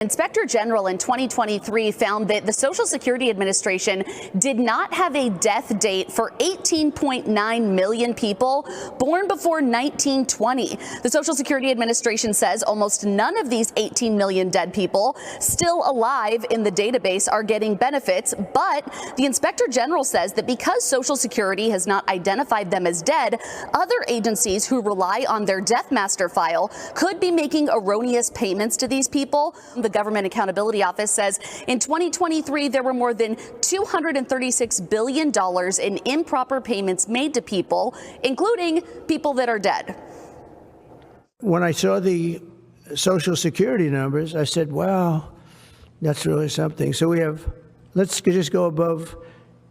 Inspector General in 2023 found that the Social Security Administration did not have a death date for 18.9 million people born before 1920. The Social Security Administration says almost none of these 18 million dead people still alive in the database are getting benefits, but the Inspector General says that because Social Security has not identified them as dead, other agencies who rely on their death master file could be making erroneous payments to these people. The Government Accountability Office says in 2023, there were more than $236 billion in improper payments made to people, including people that are dead. When I saw the Social Security numbers, I said, wow, that's really something. So we have, let's just go above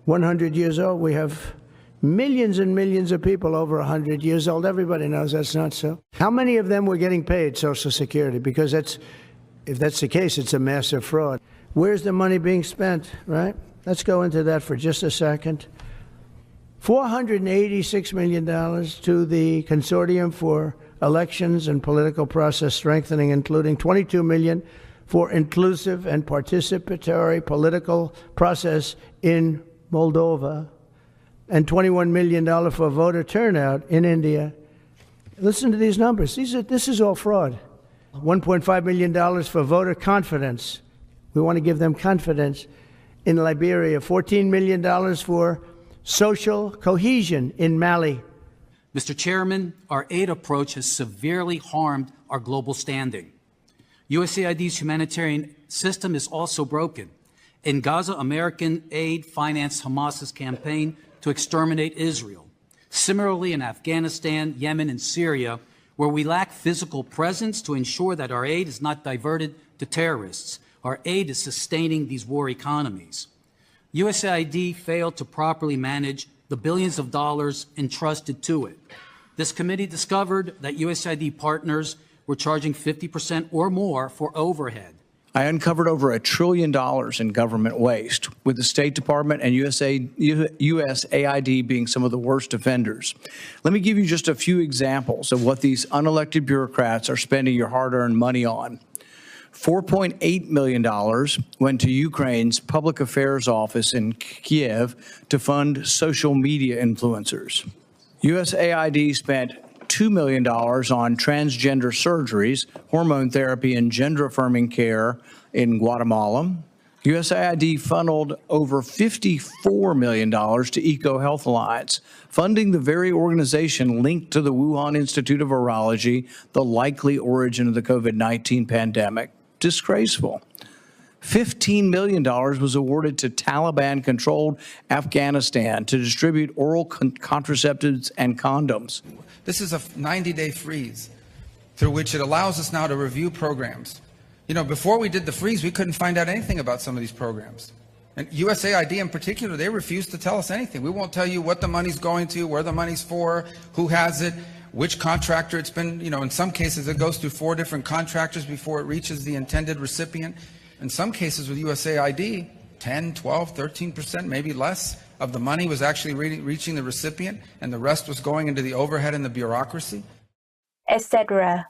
100 years old. We have millions and millions of people over 100 years old. Everybody knows that's not so. How many of them were getting paid Social Security? Because if that's the case, it's a massive fraud. Where's the money being spent, right? Let's go into that for just a second. $486 million to the Consortium for Elections and Political Process Strengthening, including $22 million for inclusive and participatory political process in Moldova, and $21 million for voter turnout in India. Listen to these numbers. This is all fraud. $1.5 million for voter confidence. We want to give them confidence in Liberia. $14 million for social cohesion in Mali. Mr. Chairman, our aid approach has severely harmed our global standing. USAID's humanitarian system is also broken. In Gaza, American aid financed Hamas's campaign to exterminate Israel. Similarly, in Afghanistan, Yemen, and Syria, where we lack physical presence to ensure that our aid is not diverted to terrorists. Our aid is sustaining these war economies. USAID failed to properly manage the billions of dollars entrusted to it. This committee discovered that USAID partners were charging 50% or more for overhead. I uncovered over $1 trillion in government waste, with the State Department and USAID being some of the worst offenders. Let me give you just a few examples of what these unelected bureaucrats are spending your hard-earned money on. $4.8 million went to Ukraine's public affairs office in Kiev to fund social media influencers. USAID spent $2 million on transgender surgeries, hormone therapy, and gender-affirming care in Guatemala. USAID funneled over $54 million to EcoHealth Alliance, funding the very organization linked to the Wuhan Institute of Virology, the likely origin of the COVID-19 pandemic. Disgraceful. $15 million was awarded to Taliban-controlled Afghanistan to distribute oral contraceptives and condoms. This is a 90-day freeze through which it allows us now to review programs. You know, before we did the freeze, we couldn't find out anything about some of these programs. And USAID in particular, they refuse to tell us anything. We won't tell you what the money's going to, where the money's for, who has it, which contractor it's been. You know, in some cases, it goes through 4 different contractors before it reaches the intended recipient. In some cases with USAID, 10, 12, 13%, maybe less of the money was actually reaching the recipient, and the rest was going into the overhead and the bureaucracy. Etc.